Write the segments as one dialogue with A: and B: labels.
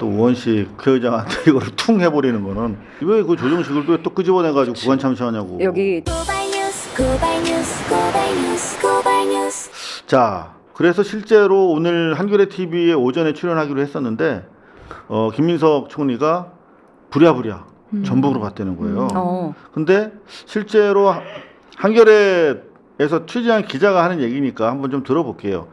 A: 또 우원식 국회의장한테 이걸 퉁 해버리는 거는 왜 그 조정식을 또 끄집어내가지고 구간 참시하냐고.
B: 여기
A: 자, 그래서 실제로 오늘 한겨레 TV에 오전에 출연하기로 했었는데 김민석 총리가 부랴부랴 전북으로 갔다는 거예요. 근데 실제로 한겨레에서 취재한 기자가 하는 얘기니까 한번 좀 들어볼게요.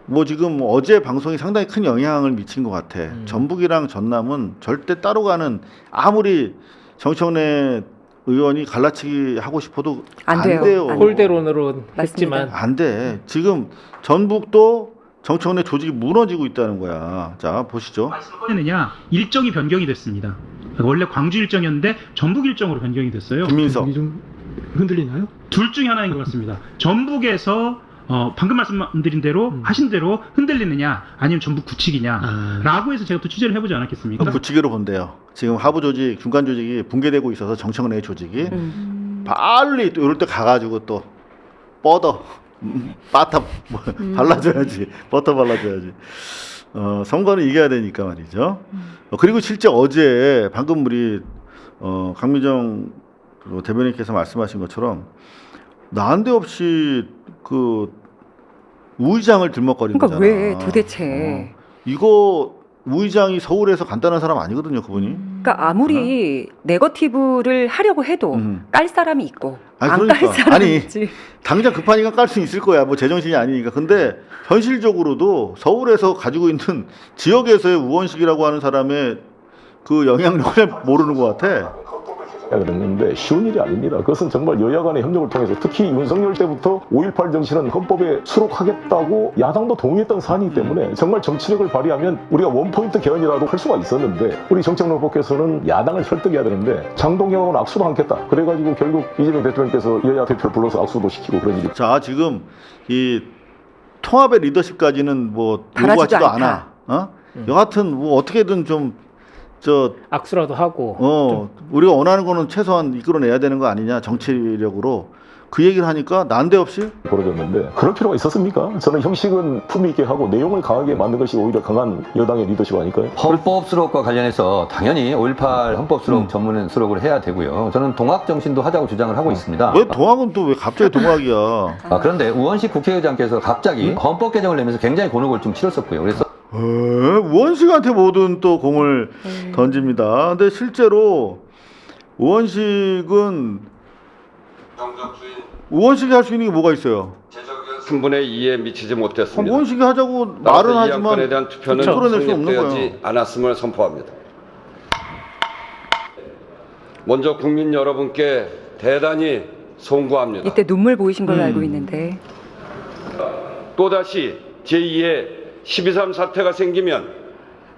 A: 뭐 지금 어제 방송이 상당히 큰 영향을 미친 것 같아. 전북이랑 전남은 절대 따로 가는, 아무리 정청래 의원이 갈라치기 하고 싶어도 안 돼요.
C: 홀대론으로 했지만
A: 안 돼. 지금 전북도 정청래 조직이 무너지고 있다는 거야. 자, 보시죠.
D: 냐 일정이 변경이 됐습니다. 원래 광주 일정이었는데 전북 일정으로 변경이 됐어요.
A: 김민석.
E: 좀 흔들리나요?
D: 둘 중에 하나인 것 같습니다. 전북에서 방금 말씀드린 대로 하신 대로 흔들리느냐 아니면 전북 굳히기냐라고 해서 제가 또 취재를 해보지 않았겠습니까?
A: 굳히기로 본대요. 지금 하부 조직, 중간 조직이 붕괴되고 있어서 정청래 조직이 빨리 또 이럴 때 가가지고 또 뻗어 바타 발라줘야지, 버터 발라줘야지. 선거는 이겨야 되니까 말이죠. 그리고 실제 어제 방금 우리 강미정 대변인께서 말씀하신 것처럼 난데없이 그 우 의장을 들먹거리는
B: 그러니까
A: 거잖아.
B: 왜 도대체?
A: 이거 우 의장이 서울에서 간단한 사람 아니거든요, 그분이.
B: 그러니까 아무리 네거티브를 하려고 해도 깔 사람이 있고
A: 아니,
B: 안 깔
A: 그러니까.
B: 사람이
A: 아니,
B: 있지.
A: 당장 급하니까 깔 수 있을 거야. 뭐 제정신이 아니니까. 근데 현실적으로도 서울에서 가지고 있는 지역에서의 우원식이라고 하는 사람의 그 영향력을 모르는 것 같아.
F: 그랬는데 쉬운 일이 아닙니다. 그것은 정말 여야 간의 협력을 통해서, 특히 윤석열 때부터 5.18 정신은 헌법에 수록하겠다고 야당도 동의했던 사안이기 때문에 정말 정치력을 발휘하면 우리가 원포인트 개헌이라도 할 수가 있었는데, 우리 정청래 후보께서는 야당을 설득해야 되는데 장동혁하고는 악수도 않겠다. 그래가지고 결국 이재명 대통령께서 여야 대표를 불러서 악수도 시키고 그런 일이.
A: 자, 지금 이 통합의 리더십까지는 뭐
B: 바라지도
A: 요구하지도
B: 않다.
A: 않아. 여하튼 뭐 어떻게든 좀
C: 악수라도 하고
A: 우리가 원하는 거는 최소한 이끌어내야 되는 거 아니냐, 정치력으로. 그 얘기를 하니까 난데없이
F: 벌어졌는데 그럴 필요가 있었습니까? 저는 형식은 품위 있게 하고 내용을 강하게 만든 것이 오히려 강한 여당의 리더십 아닐까요?
G: 헌법 수록과 관련해서 당연히 5.18 헌법 수록 전문 수록을 해야 되고요. 저는 동학 정신도 하자고 주장을 하고 있습니다.
A: 왜 동학은 또 왜 갑자기 동학이야?
G: 그런데 우원식 국회의장께서 갑자기 헌법 개정을 내면서 굉장히 곤혹을 좀 치렀었고요. 그래서
A: 우원식한테 모든 또 공을 던집니다. 근데 실제로 우원식은 우원식이 할 수 있는 게 뭐가 있어요?
H: 3분의 2에 미치지 못했습니다.
A: 우원식이 하자고 말은
H: 이
A: 하지만
H: 안건에 대한 투표는
A: 풀어낼 수 없는
H: 성립되지
A: 거예요.
H: 않았음을 선포합니다. 먼저 국민 여러분께 대단히 송구합니다.
B: 이때 눈물 보이신 걸로 알고 있는데.
H: 또다시 제2의 12.3 사태가 생기면,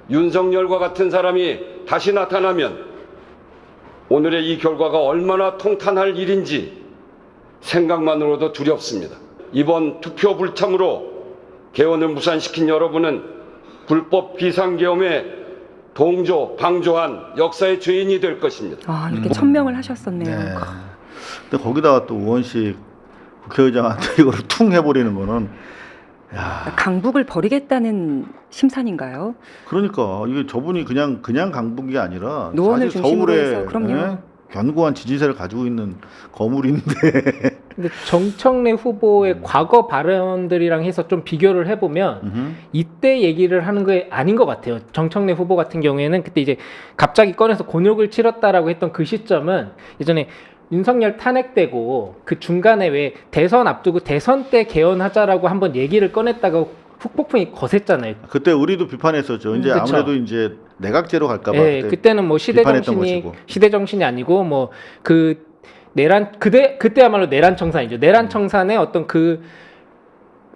H: 윤석열과 같은 사람이 다시 나타나면 오늘의 이 결과가 얼마나 통탄할 일인지 생각만으로도 두렵습니다. 이번 투표 불참으로 개헌을 무산시킨 여러분은 불법 비상계엄에 동조, 방조한 역사의 죄인이 될 것입니다.
B: 이렇게 천명을 하셨었네요.
A: 네. 근데 거기다가 또 우원식 국회의장한테 이걸 퉁 해버리는 거는, 야.
B: 강북을 버리겠다는 심산인가요?
A: 그러니까 이게 저분이 그냥 강북이 아니라
B: 노원을
A: 사실
B: 중심으로
A: 서울에
B: 해서, 그럼요.
A: 견고한 지지세를 가지고 있는 거물인데.
C: 근데 정청래 후보의 과거 발언들이랑 해서 좀 비교를 해보면 이때 얘기를 하는 게 아닌 것 같아요. 정청래 후보 같은 경우에는 그때 이제 갑자기 꺼내서 곤욕을 치렀다라고 했던 그 시점은 예전에 윤석열 탄핵되고 그 중간에 왜 대선 앞두고 대선 때 개헌하자라고 한번 얘기를 꺼냈다가 후폭풍이 거셌잖아요.
A: 그때 우리도 비판했었죠. 이제
C: 그쵸.
A: 아무래도 이제 내각제로 갈까봐.
C: 네, 그때는 뭐 시대 정신이 아니고 뭐 그 그때야말로 내란 청산이죠. 내란 청산의 어떤 그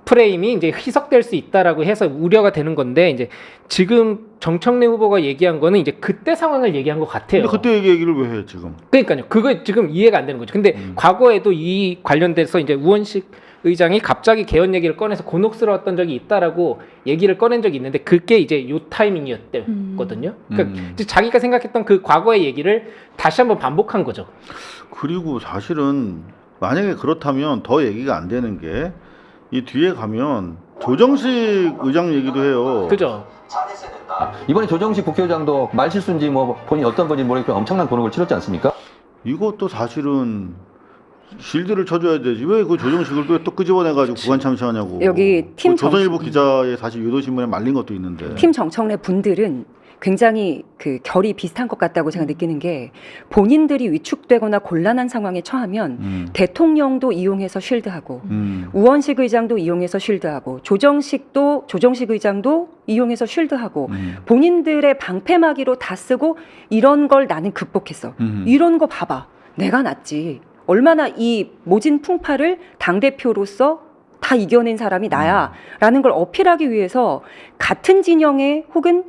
C: 프레임이 이제 희석될 수 있다라고 해서 우려가 되는 건데, 이제 지금 정청래 후보가 얘기한 거는 이제 그때 상황을 얘기한 것 같아요.
A: 근데 그때 얘기를 왜 해 지금?
C: 그러니까요. 그거 지금 이해가 안 되는 거죠. 근데 과거에도 이 관련돼서 이제 우원식 의장이 갑자기 개헌 얘기를 꺼내서 곤혹스러웠던 적이 있다라고 얘기를 꺼낸 적이 있는데, 그게 이제 요 타이밍이었거든요. 그러니까 이제 자기가 생각했던 그 과거의 얘기를 다시 한번 반복한 거죠.
A: 그리고 사실은 만약에 그렇다면 더 얘기가 안 되는 게, 이 뒤에 가면 조정식 의장 얘기도 해요.
C: 그죠?
G: 이번에 조정식 국회의장도 말실수인지 뭐 본인이 어떤 건지 모르겠지만 엄청난 곤혹을 치렀지 않습니까?
A: 이것도 사실은 실드를 쳐줘야 되지 왜 그 조정식을 또 끄집어내가지고 구간 참시하냐고.
B: 여기 팀
A: 그 조선일보 기자의 사실 유도신문에 말린 것도 있는데.
B: 팀 정청래 분들은 굉장히 그 결이 비슷한 것 같다고 제가 느끼는 게 본인들이 위축되거나 곤란한 상황에 처하면 대통령도 이용해서 쉴드하고 우원식 의장도 이용해서 쉴드하고 조정식 의장도 이용해서 쉴드하고 본인들의 방패막이로 다 쓰고 이런 걸 나는 극복했어. 이런 거 봐봐. 내가 낫지. 얼마나 이 모진 풍파를 당대표로서 다 이겨낸 사람이 나야 라는 걸 어필하기 위해서 같은 진영에 혹은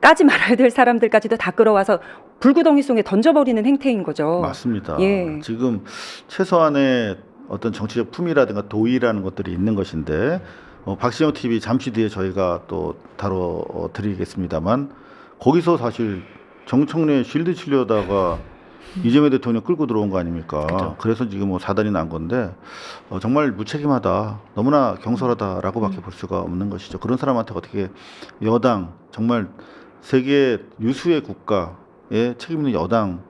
B: 까지 말아야 될 사람들까지도 다 끌어와서 불구덩이 속에 던져버리는 행태인 거죠.
A: 맞습니다.
B: 예.
A: 지금 최소한의 어떤 정치적 품위라든가 도의라는 것들이 있는 것인데 박시영 TV 잠시 뒤에 저희가 또 다뤄드리겠습니다만 거기서 사실 정청래 쉴드 치려다가 이재명 대통령 끌고 들어온 거 아닙니까?
B: 그렇죠.
A: 그래서 지금 뭐 사단이 난 건데 정말 무책임하다, 너무나 경솔하다라고밖에 볼 수가 없는 것이죠. 그런 사람한테 어떻게 여당 정말 세계 유수의 국가에 책임 있는 여당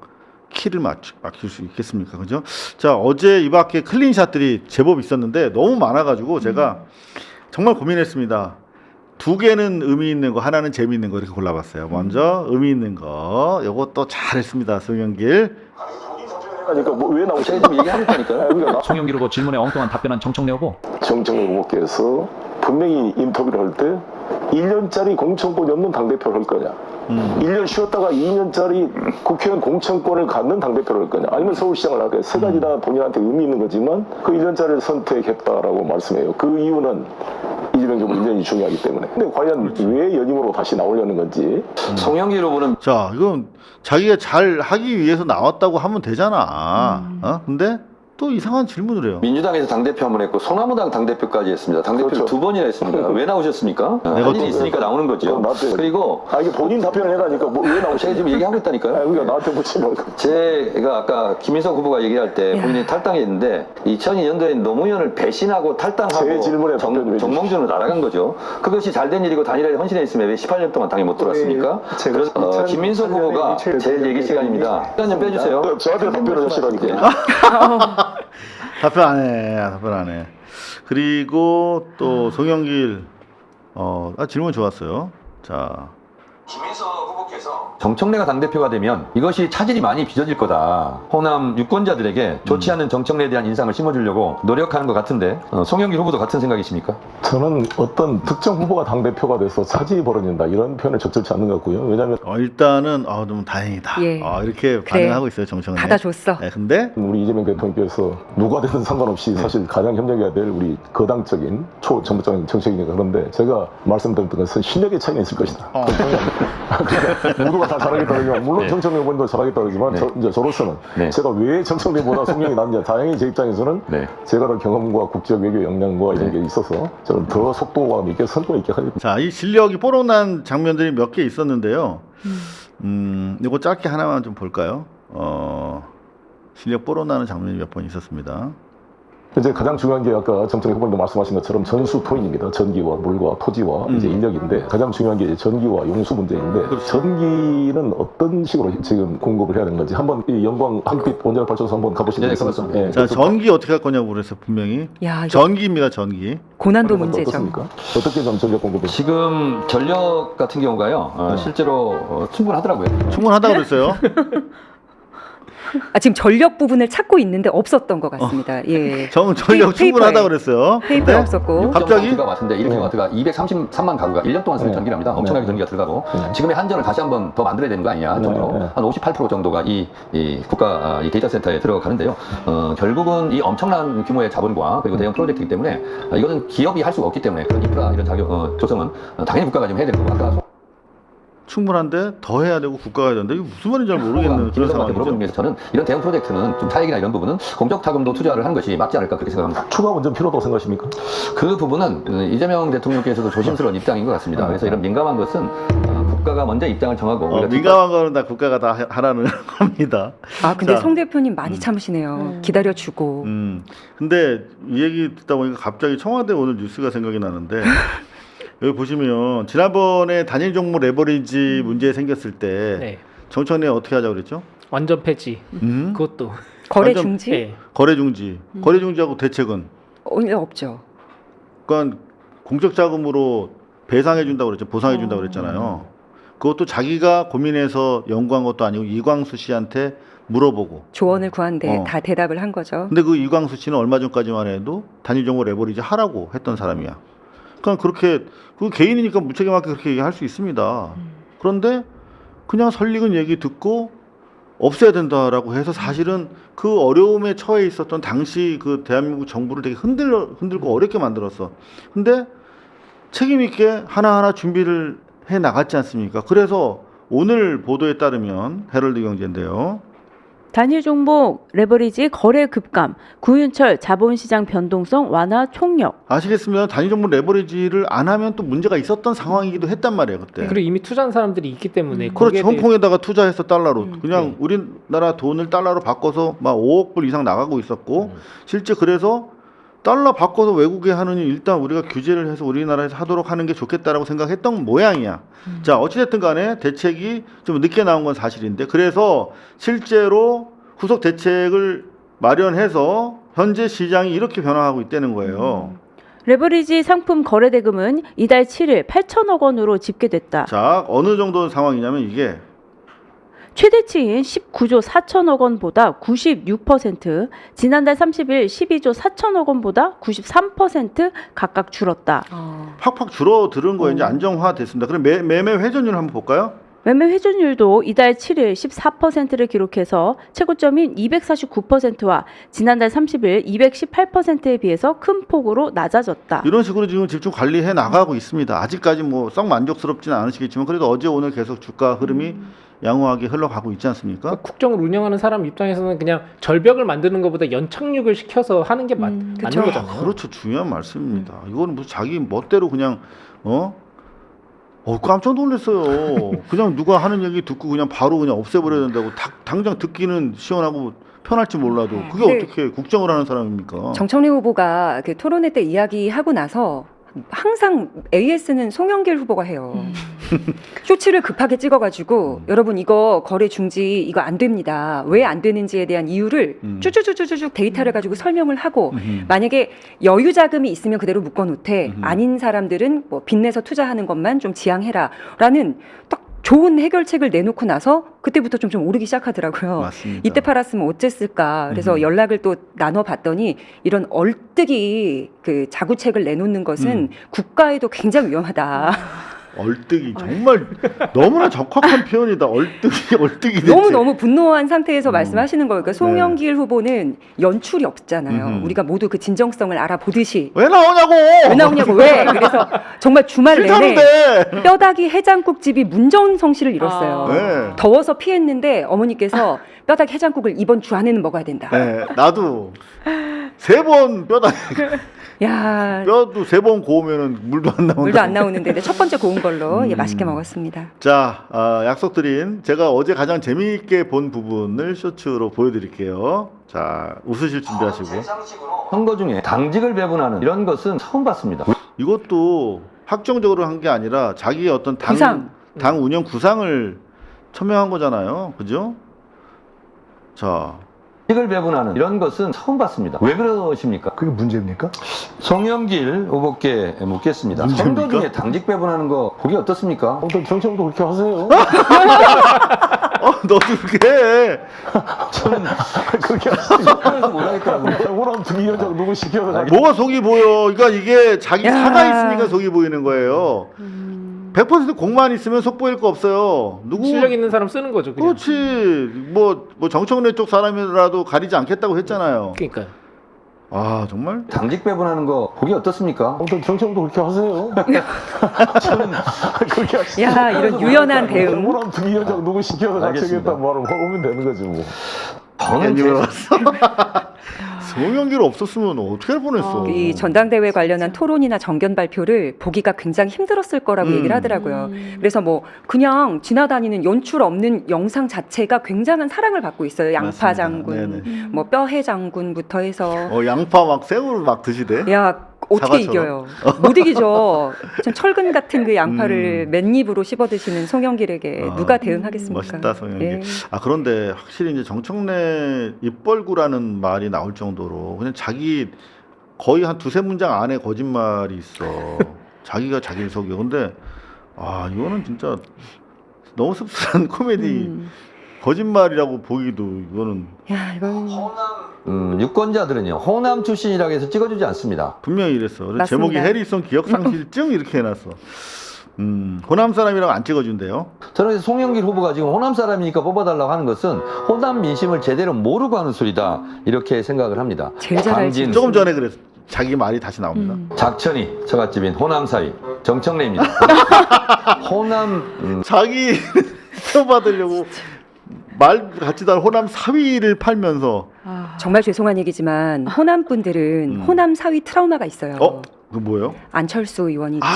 A: 키를 맡길 수 있겠습니까? 그죠? 자, 어제 이 밖에 클린샷들이 제법 있었는데 너무 많아가지고 제가 정말 고민했습니다. 두 개는 의미 있는 거, 하나는 재미있는 거 이렇게 골라봤어요. 먼저 의미 있는 거, 요것도 잘했습니다. 송영길.
F: 그러니까 뭐 왜 나오시죠?
G: 제가 지금 얘기하니까요.
F: 그러니까
E: 송영기로 질문에 엉뚱한 답변한 정청래 후보.
F: 정청래 후보께서 분명히 인터뷰를 할 때 1년짜리 공천권이 없는 당대표를 할 거냐, 1년 쉬었다가 2년짜리 국회의원 공천권을 갖는 당대표를 할 거냐, 아니면 서울시장을 할 거냐, 세 가지 다 본인한테 의미 있는 거지만 그 1년짜리를 선택했다라고 말씀해요. 그 이유는 이재명 정부 1년이 중요하기 때문에. 근데 과연 왜 연임으로 다시 나오려는 건지.
G: 송영길 후보는
A: 자, 이건 자기가 잘 하기 위해서 나왔다고 하면 되잖아. 근데 또 이상한 질문을 해요.
G: 민주당에서 당대표 한 번 했고 소나무당 당대표까지 했습니다. 당대표를
F: 그렇죠.
G: 두 번이나 했습니다. 왜 나오셨습니까? 할
A: 내가
G: 일이 있으니까 나오는 거죠.
F: 나한테-
G: 그리고
F: 이게 본인 답변을 해라니까 뭐 왜
G: 제가
F: 나오시죠?
G: 지금 얘기하고 있다니까요.
F: 그러니까 나한테 묻지 말고.
G: 제가 아까 김인석 후보가 얘기할 때
B: 야.
G: 본인이 탈당했는데 2002년도에 노무현을 배신하고 탈당하고
F: 제 질문에 답변을 해주십시오.
G: 정몽준으로 날아간 거죠. 그것이 잘된 일이고 단일화에 헌신했으면 왜 18년 동안 당에 못 들어왔습니까?
F: 제가
G: 그래서
F: 2008
G: 김민석 후보가 제 얘기 시간입니다. 시간 좀 빼주세요.
F: 저한테 답변을 하시라니까.
A: 답변 안 해. 그리고 또 송영길 질문 좋았어요. 자,
G: 김인석 후보께서 정청래가 당대표가 되면 이것이 차질이 많이 빚어질 거다. 호남 유권자들에게 좋지 않은 정청래에 대한 인상을 심어주려고 노력하는 것 같은데 송영길 후보도 같은 생각이십니까?
F: 저는 어떤 특정 후보가 당대표가 돼서 차질이 벌어진다 이런 표현을 적절치 않는 것 같고요. 왜냐하면
A: 일단은 너무 다행이다.
B: 예.
A: 이렇게 반응하고 있어요, 정청래.
B: 받아줬어.
A: 네, 근데
F: 우리 이재명 대통령께서 누가 되든 상관없이 사실 가장 협력해야 될 우리 거당적인 초정부적인 정책이니까. 그런데 제가 말씀드렸던 것은 실력의 차이는 있을 것이다. 모두가 다 잘하겠다는, 물론
G: 네.
F: 정청래 의원도 잘하겠다 그러지만
G: 네.
F: 이제 저로서는
G: 네.
F: 제가 왜 정청래보다 송영이 낫냐, 다행히 제 입장에서는
G: 네.
F: 제가 더 경험과 국제적 외교 역량과 이런 게 있어서 저는 더 속도감 있게 선도 있게 하겠습니다.
A: 자, 이 실력이 뽀록난 장면들이 몇 개 있었는데요. 이거 짧게 하나만 좀 볼까요? 실력 뽀록나는 장면이 몇 번 있었습니다.
F: 이제 가장 중요한 게 아까 정청래 후보님도 말씀하신 것처럼 전수토인입니다. 전기와 물과 토지와 이제 인력인데 가장 중요한 게 이제 전기와 용수 문제인데, 전기는 어떤 식으로 지금 공급을 해야 되는 건지 한번 이 영광 한빛 원자력 발전소 한번 가보시죠.
G: 네, 가봤습니다.
F: 예,
A: 자, 전기 어떻게 할 거냐고 그랬어요, 분명히.
B: 야, 이거
A: 전기입니다, 전기.
B: 고난도 문제죠.
F: 어떻습니까? 어떻게 좀 전력 공급을?
G: 지금 전력 같은 경우가요 실제로 충분하더라고요.
A: 충분하다고 그랬어요.
B: 지금 전력 부분을 찾고 있는데 없었던 것 같습니다. 예.
A: 전력
B: 페이퍼에.
A: 충분하다고 그랬어요.
B: 페이퍼에
A: 네?
B: 없었고.
A: 갑자기?
G: 가 같은데 1기가와트가 233만 가구가 1년 동안 쓰는
F: 네.
G: 전기랍니다. 엄청나게
F: 네.
G: 전기가 들어가고
F: 네.
G: 지금의 한전을 다시 한번 더 만들어야 되는 거 아니냐 정도로
F: 네.
G: 한 58% 정도가 이 국가 이 데이터 센터에 들어가는데요. 결국은 이 엄청난 규모의 자본과 그리고 대형 프로젝트이기 때문에 이거는 기업이 할 수가 없기 때문에 그런 인프라 이런 조성은 당연히 국가가 좀 해야 되는 거고 아까
A: 충분한데 더 해야 되고 국가가 해야 되는데 이게 무슨 말인지 잘 모르겠는 그런
G: 김인석한테 물어보는
A: 상황이죠.
G: 면에서 저는 이런 대형 프로젝트는 좀 차익이나 이런 부분은 공적 타금도 투자를 하는 것이 맞지 않을까 그렇게 생각합니다.
F: 추가 원전 필요하다고 생각하십니까?
G: 그 부분은 이재명 대통령께서도 조심스러운 입장인 것 같습니다. 그래서 이런 민감한 것은 국가가 먼저 입장을 정하고 우리가
A: 민감한 거는 다 국가가 다 하라는 겁니다.
B: 근데
A: 자,
B: 송 대표님 많이 참으시네요. 기다려주고.
A: 근데 이 얘기 듣다 보니까 갑자기 청와대 오늘 뉴스가 생각이 나는데 여기 보시면 지난번에 단일 종목 레버리지 문제 생겼을 때
C: 네.
A: 정청래 어떻게 하자고 그랬죠?
C: 완전 폐지. 그것도
B: 거래
A: 완전-
B: 중지?
C: 네.
A: 거래 중지. 거래 중지하고 대책은
B: 오늘 없죠.
A: 그러니까 공적 자금으로 배상해 준다고 그랬죠. 보상해 준다고 그랬잖아요. 그것도 자기가 고민해서 연구한 것도 아니고 이광수 씨한테 물어보고.
B: 조언을 구한데
A: 어.
B: 다 대답을 한 거죠.
A: 근데 그 이광수 씨는 얼마 전까지만 해도 단일 종목 레버리지 하라고 했던 사람이야. 그러니까 그렇게 그 개인이니까 무책임하게 그렇게 얘기할 수 있습니다. 그런데 그냥 설익은 얘기 듣고 없애야 된다라고 해서 사실은 그 어려움에 처해 있었던 당시 그 대한민국 정부를 되게 흔들고 어렵게 만들었어. 근데 책임 있게 하나하나 준비를 해 나갔지 않습니까? 그래서 오늘 보도에 따르면 헤럴드 경제인데요.
I: 단일 종목 레버리지 거래 급감, 구윤철 자본시장 변동성 완화 총력.
A: 아시겠습니다. 단일 종목 레버리지를 안 하면 또 문제가 있었던 상황이기도 했단 말이에요, 그때.
C: 그리고 이미 투자한 사람들이 있기 때문에
A: 그렇죠.
C: 거기에 대해서-
A: 홍콩에다가 투자해서 달러로 그냥
C: 네.
A: 우리나라 돈을 달러로 바꿔서 막 5억 불 이상 나가고 있었고 실제 그래서 달러 바꿔서 외국에 하느니 일단 우리가 규제를 해서 우리나라에서 하도록 하는 게 좋겠다라고 생각했던 모양이야. 자, 어찌됐든 간에 대책이 좀 늦게 나온 건 사실인데 그래서 실제로 후속 대책을 마련해서 현재 시장이 이렇게 변화하고 있다는 거예요.
I: 레버리지 상품 거래 대금은 이달 7일 8천억 원으로 집계됐다.
A: 자, 어느 정도 상황이냐면 이게
I: 최대치인 19조 4천억 원보다 96%, 지난달 30일 12조 4천억 원보다 93% 각각 줄었다.
A: 팍팍 줄어드는 거예요. 이제 안정화됐습니다. 그럼 매매 회전율 한번 볼까요?
I: 매매 회전율도 이달 7일 14%를 기록해서 최고점인 249%와 지난달 30일 218%에 비해서 큰 폭으로 낮아졌다.
A: 이런 식으로 지금 집중 관리해 나가고 있습니다. 아직까지 뭐 썩 만족스럽지는 않으시겠지만 그래도 어제 오늘 계속 주가 흐름이 양호하게 흘러가고 있지 않습니까?
C: 그러니까 국정을 운영하는 사람 입장에서는 그냥 절벽을 만드는 것보다 연착륙을 시켜서 하는 게 맞는
B: 그쵸.
C: 거잖아요.
A: 그렇죠. 중요한 말씀입니다. 이거는 무슨 자기 멋대로 그냥 깜짝 놀랐어요. 그냥 누가 하는 얘기 듣고 그냥 바로 그냥 없애버려야 된다고 당장 듣기는 시원하고 편할지 몰라도 그게
B: 근데
A: 어떻게 국정을 하는 사람입니까?
B: 정청래 후보가 그 토론회 때 이야기하고 나서 항상 AS는 송영길 후보가 해요. 쇼츠를 급하게 찍어가지고 여러분 이거 거래 중지 이거 안 됩니다. 왜 안 되는지에 대한 이유를 쭈쭈쭈쭈쭉 데이터를 가지고 설명을 하고 만약에 여유 자금이 있으면 그대로 묶어놓되 아닌 사람들은 뭐 빚내서 투자하는 것만 좀 지양해라라는 딱 좋은 해결책을 내놓고 나서 그때부터 좀 오르기 시작하더라고요.
A: 맞습니다.
B: 이때 팔았으면 어쨌을까. 그래서 연락을 또 나눠봤더니 이런 얼뜨기 그 자구책을 내놓는 것은 국가에도 굉장히 위험하다.
A: 얼뜨기 정말 너무나 적확한 표현이다. 얼뜨기 대책.
B: 너무 분노한 상태에서 말씀하시는 거예요. 그러니까 송영길 후보는 연출이 없잖아요. 우리가 모두 그 진정성을 알아보듯이
A: 왜 나오냐고.
B: 왜 나오냐고 왜? 그래서 정말 주말 내내
A: 싫다는데.
B: 뼈다귀 해장국집이 문전성시를 이뤘어요.
A: 네.
B: 더워서 피했는데 어머니께서 뼈다귀 해장국을 이번 주 안에는 먹어야 된다.
A: 네, 나도 3번
B: 야,
A: 뼈도 3번 고우면은 물도 안 나온다.
B: 물도 안 나오는데 네, 첫 번째 고운 걸로 예, 맛있게 먹었습니다.
A: 자, 약속드린 제가 어제 가장 재미있게 본 부분을 쇼츠로 보여드릴게요. 자, 웃으실 준비하시고.
G: 선거 중에 당직을 배분하는 이런 것은 처음 봤습니다.
A: 이것도 확정적으로 한 게 아니라 자기의 어떤
B: 구상.
A: 당 운영 구상을 천명한 거잖아요. 그죠? 자,
G: 당직을 배분하는 이런 것은 처음 봤습니다. 왜 그러십니까?
F: 그게 문제입니까?
G: 송영길 후보께 묻겠습니다.
A: 문제입니까?
G: 선거 중에 당직 배분하는 거 보기 어떻습니까?
F: 아무튼 정청도 그렇게 하세요.
A: 너도 그렇게 해.
G: 저는
F: 그렇게 하세요.
G: 그래서 못하겠더라고요.
F: 오람 부위원장 누구 시켜서
A: 뭐가 속이 보여? 그러니까 이게 자기
B: 야.
A: 사가 있으니까 속이 보이는 거예요. 100% 공만 있으면 속 보일 거 없어요. 누구
C: 실력 있는 사람 쓰는 거죠. 그냥.
A: 그렇지. 뭐 정청래 쪽 사람이라도 가리지 않겠다고 했잖아요.
C: 그러니까
A: 아, 정말?
G: 당직 배분하는 거 보기 어떻습니까?
F: 아무튼 정청도 그렇게 하세요.
G: 저는
F: 그렇게 하세요.
B: 야, 이런 유연한 대응.
F: 오람 부위원장 누구 시켜서
G: 알겠습니다.
F: 갖추겠다 말하면 오면 되는 거지 뭐.
G: 저는
A: 괜히 왔어. 송영길 없었으면 어떻게 할 뻔했어.
B: 이 전당대회 관련한 토론이나 정견 발표를 보기가 굉장히 힘들었을 거라고 얘기를 하더라고요. 그래서 뭐 그냥 지나다니는 연출 없는 영상 자체가 굉장한 사랑을 받고 있어요. 양파
A: 맞습니다.
B: 장군,
A: 네네.
B: 뭐 뼈해 장군부터 해서
A: 양파 막 생으로 막 드시대.
B: 야 어떻게
A: 사과처럼?
B: 이겨요? 못 이기죠. 전 철근 같은 그 양파를 맨입으로 씹어 드시는 송영길에게 누가 대응하겠습니까?
A: 멋있다 송영길.
B: 예.
A: 아 그런데 확실히 이제 정청래 입벌구라는 말이 나올 정도로 그냥 자기 거의 한 두세 문장 안에 거짓말이 있어. 자기가 자기를 속여. 근데 아 이거는 진짜 너무 씁쓸한 코미디 거짓말이라고 보기도 이거는
B: 야 이건
G: 유권자들은요 호남 출신이라고 해서 찍어주지 않습니다.
A: 분명히 이랬어. 그래서
B: 맞습니다.
A: 제목이 해리сон 기억상실증 이렇게 해놨어. 호남 사람이라고 안 찍어준대요.
G: 저는 그래서 송영길 후보가 지금 호남 사람이니까 뽑아달라고 하는 것은 호남 민심을 제대로 모르고 하는 소리다 이렇게 생각을 합니다.
B: 제일 잘 알지.
G: 광진,
A: 조금 전에 그랬어. 자기 말이 다시 나옵니다.
G: 작천이 처갓집인 호남 사위 정청래입니다. 호남
A: 자기 표받으려고 말 같지도 않은 호남 사위를 팔면서
B: 정말 죄송한 얘기지만 호남 분들은 호남 사위 트라우마가 있어요.
A: 그 뭐예요?
B: 안철수 의원이 있죠.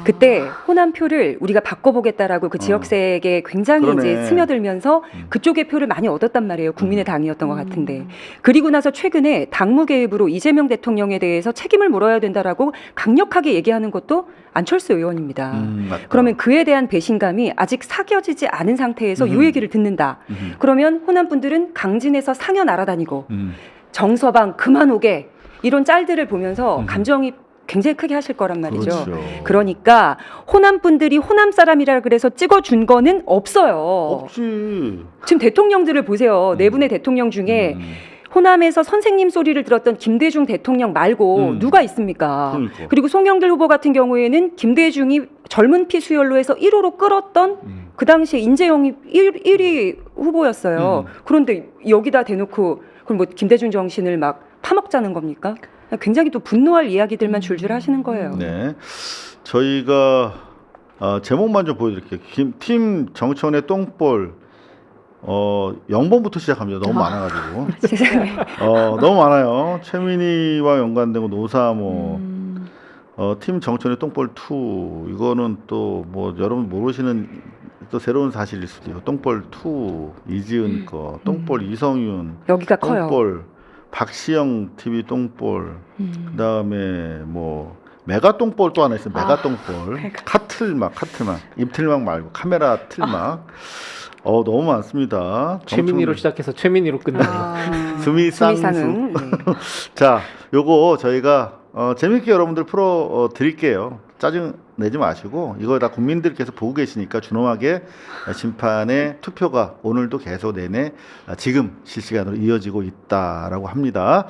A: 그때
B: 호남 표를 우리가 바꿔보겠다라고 그 지역색에 굉장히
A: 그러네.
B: 이제 스며들면서 그쪽의 표를 많이 얻었단 말이에요. 국민의 당이었던 것 같은데. 그리고 나서 최근에 당무 개입으로 이재명 대통령에 대해서 책임을 물어야 된다라고 강력하게 얘기하는 것도 안철수 의원입니다.
A: 맞다.
B: 그러면 그에 대한 배신감이 아직 사겨지지 않은 상태에서 이 얘기를 듣는다. 그러면 호남 분들은 강진에서 상여 날아다니고 정서방 그만 오게 이런 짤들을 보면서 감정이 굉장히 크게 하실 거란 말이죠.
A: 그렇죠.
B: 그러니까 호남 분들이 호남 사람이라 그래서 찍어준 거는 없어요.
A: 없지.
B: 지금 대통령들을 보세요. 네 분의 대통령 중에 호남에서 선생님 소리를 들었던 김대중 대통령 말고 누가 있습니까?
A: 그러니까.
B: 그리고 송영길 후보 같은 경우에는 김대중이 젊은 피 수혈로 해서 1호로 끌었던 그 당시에 인재영입 1위 후보였어요. 그런데 여기다 대놓고 그럼 뭐 김대중 정신을 막 파먹자는 겁니까? 굉장히 또 분노할 이야기들만 줄줄 하시는 거예요.
A: 네. 저희가 제목만 좀 보여드릴게요. 팀 정청래 똥볼 0번부터 시작합니다. 너무 많아가지고.
B: 세상에.
A: 너무 많아요. 최민희와 연관된 거 노사모. 팀 정청래 똥볼 2 이거는 또 뭐 여러분 모르시는 또 새로운 사실일 수도 있고 똥볼 2 이지은 거 똥볼 이성윤
B: 여기가 커요.
A: 똥볼 박시영 TV 똥볼 그다음에 뭐 메가 똥볼 또 하나 있어요. 메가 똥볼 카틀막 입틀막 말고 카메라 틀막 너무 많습니다.
C: 최민희로 시작해서 최민희로 끝나네요.
A: 수미상수. 자, 요거 저희가 재밌게 여러분들 풀어 드릴게요. 짜증 내지 마시고 이거 다 국민들께서 보고 계시니까 준엄하게 심판의 투표가 오늘도 계속 내내 지금 실시간으로 이어지고 있다라고 합니다.